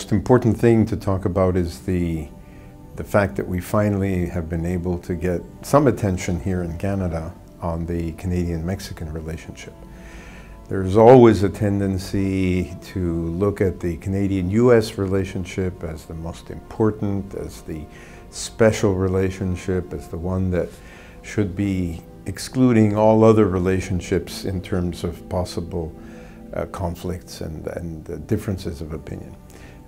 most important thing to talk about is the fact that we finally have been able to get some attention here in Canada on the Canadian-Mexican relationship. There's always a tendency to look at the Canadian-US relationship as the most important, as the special relationship, as the one that should be excluding all other relationships in terms of possible conflicts and differences of opinion.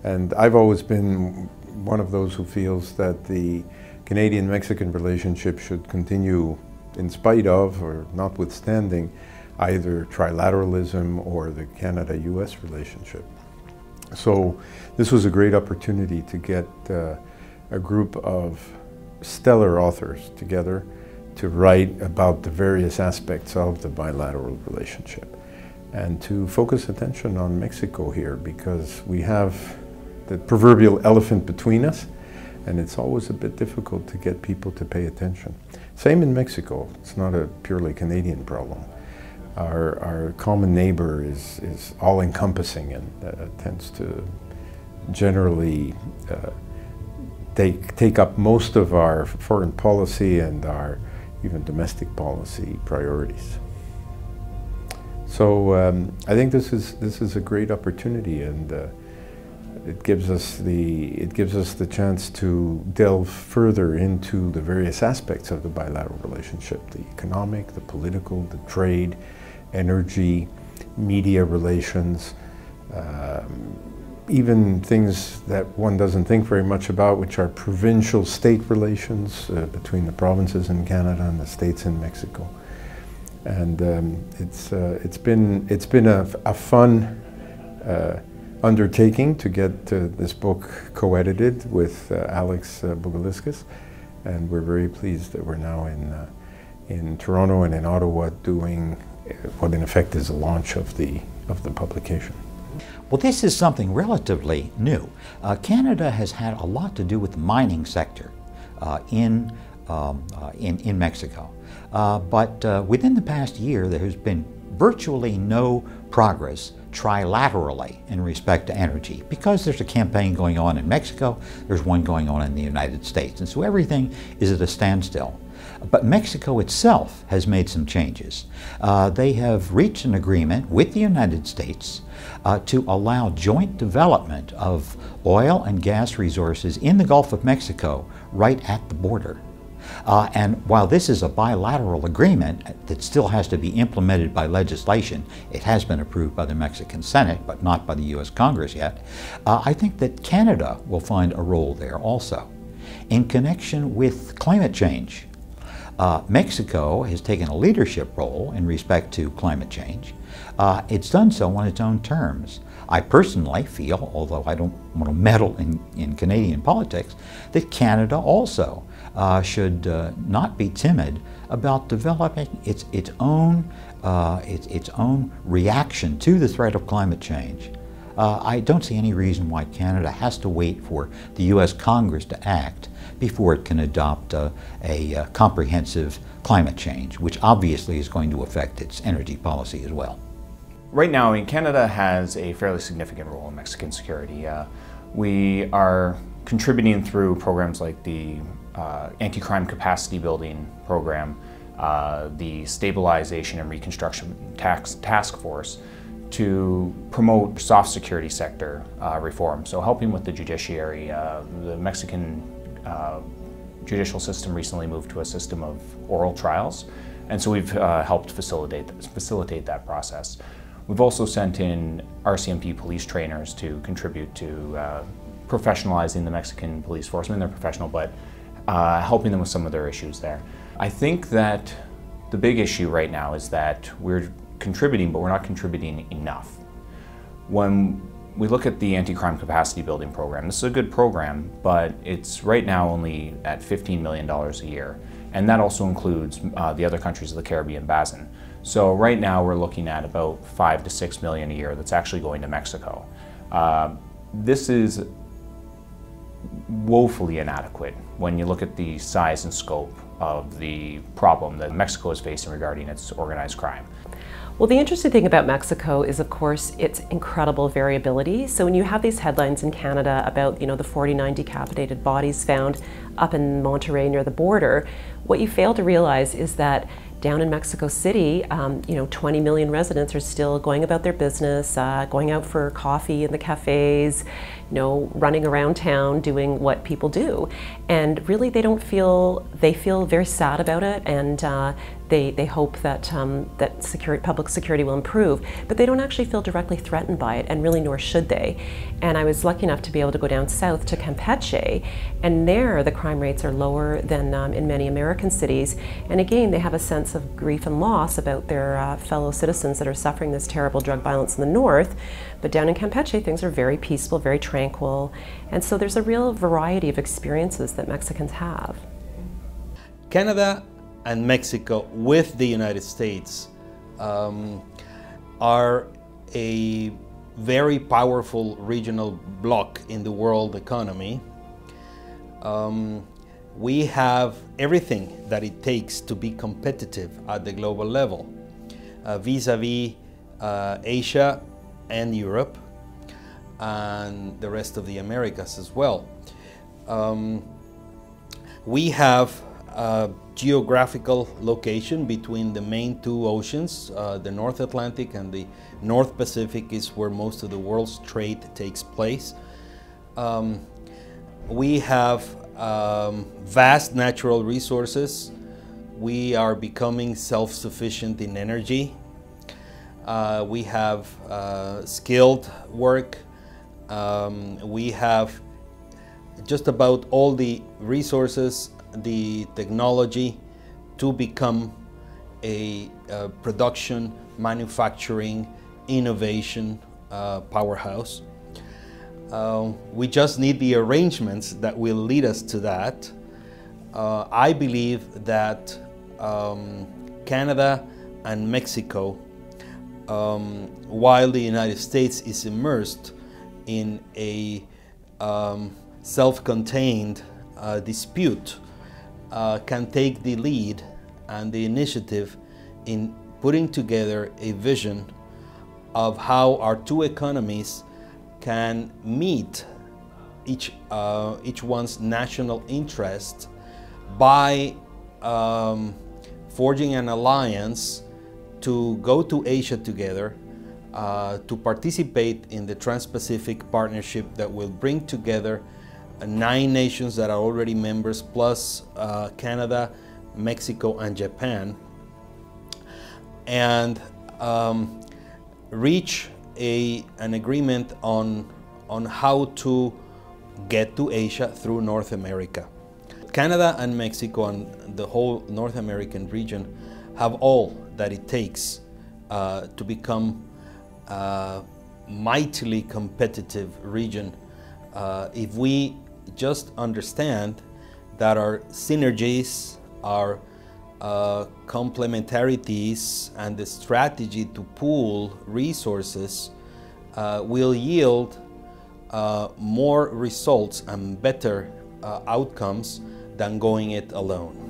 And I've always been one of those who feels that the Canadian-Mexican relationship should continue in spite of or notwithstanding either trilateralism or the Canada-US relationship. So this was a great opportunity to get a group of stellar authors together to write about the various aspects of the bilateral relationship and to focus attention on Mexico here, because we have the proverbial elephant between us, and it's always a bit difficult to get people to pay attention. Same in Mexico. It's not a purely Canadian problem. Our common neighbor is all-encompassing and tends to generally take up most of our foreign policy and our even domestic policy priorities. So I think this is a great opportunity, and it gives us the chance to delve further into the various aspects of the bilateral relationship: the economic, the political, the trade, energy, media relations, even things that one doesn't think very much about, which are provincial-state relations between the provinces in Canada and the states in Mexico. And it's been a fun undertaking to get this book co-edited with Alex Bugaliskas, and we're very pleased that we're now in Toronto and in Ottawa doing what in effect is a launch of the publication. Well, this is something relatively new. Canada has had a lot to do with the mining sector in Mexico. But within the past year, there has been virtually no progress trilaterally in respect to energy, because there's a campaign going on in Mexico, there's one going on in the United States, and so everything is at a standstill. But Mexico itself has made some changes. They have reached an agreement with the United States to allow joint development of oil and gas resources in the Gulf of Mexico right at the border. And while this is a bilateral agreement that still has to be implemented by legislation, it has been approved by the Mexican Senate, but not by the US Congress yet, I think that Canada will find a role there also. In connection with climate change, Mexico has taken a leadership role in respect to climate change. It's done so on its own terms. I personally feel, although I don't want to meddle in Canadian politics, that Canada also should not be timid about developing its own reaction to the threat of climate change. I don't see any reason why Canada has to wait for the US Congress to act before it can adopt a comprehensive climate change, which obviously is going to affect its energy policy as well. Right now, Canada has a fairly significant role in Mexican security. We are contributing through programs like the anti-crime capacity building program, the Stabilization and Reconstruction Task Force, to promote soft security sector reform. So helping with the judiciary. The Mexican judicial system recently moved to a system of oral trials, and so we've helped facilitate that process. We've also sent in RCMP police trainers to contribute to professionalizing the Mexican police force. I mean, they're professional, but helping them with some of their issues there. I think that the big issue right now is that we're contributing, but we're not contributing enough. When we look at the anti-crime capacity building program, this is a good program, but it's right now only at $15 million a year. And that also includes the other countries of the Caribbean Basin. So right now we're looking at about $5 to $6 million a year that's actually going to Mexico. This is woefully inadequate when you look at the size and scope of the problem that Mexico is facing regarding its organized crime. Well, the interesting thing about Mexico is, of course, its incredible variability. So when you have these headlines in Canada about, the 49 decapitated bodies found up in Monterrey near the border, what you fail to realize is that down in Mexico City, 20 million residents are still going about their business, going out for coffee in the cafes, running around town doing what people do. And really they feel very sad about it, and they hope that public security will improve, but they don't actually feel directly threatened by it, and really nor should they. And I was lucky enough to be able to go down south to Campeche, and there the crime rates are lower than in many American cities. And again, they have a sense of grief and loss about their fellow citizens that are suffering this terrible drug violence in the north. But down in Campeche, things are very peaceful, very tranquil, and so there's a real variety of experiences that Mexicans have. Canada and Mexico with the United States are a very powerful regional bloc in the world economy. We have everything that it takes to be competitive at the global level, vis-a-vis Asia and Europe and the rest of the Americas as well. We have geographical location between the main two oceans. The North Atlantic and the North Pacific is where most of the world's trade takes place. We have vast natural resources. We are becoming self-sufficient in energy. We have skilled work. We have just about all the resources, the technology to become a production, manufacturing, innovation powerhouse. We just need the arrangements that will lead us to that. I believe that Canada and Mexico, while the United States is immersed in a self-contained dispute, can take the lead and the initiative in putting together a vision of how our two economies can meet each one's national interest by forging an alliance to go to Asia together, to participate in the Trans-Pacific Partnership that will bring together 9 nations that are already members, plus Canada, Mexico, and Japan, and reach an agreement on how to get to Asia through North America. Canada and Mexico and the whole North American region have all that it takes to become a mightily competitive region if we just understand that our synergies, our complementarities, and the strategy to pool resources will yield more results and better outcomes than going it alone.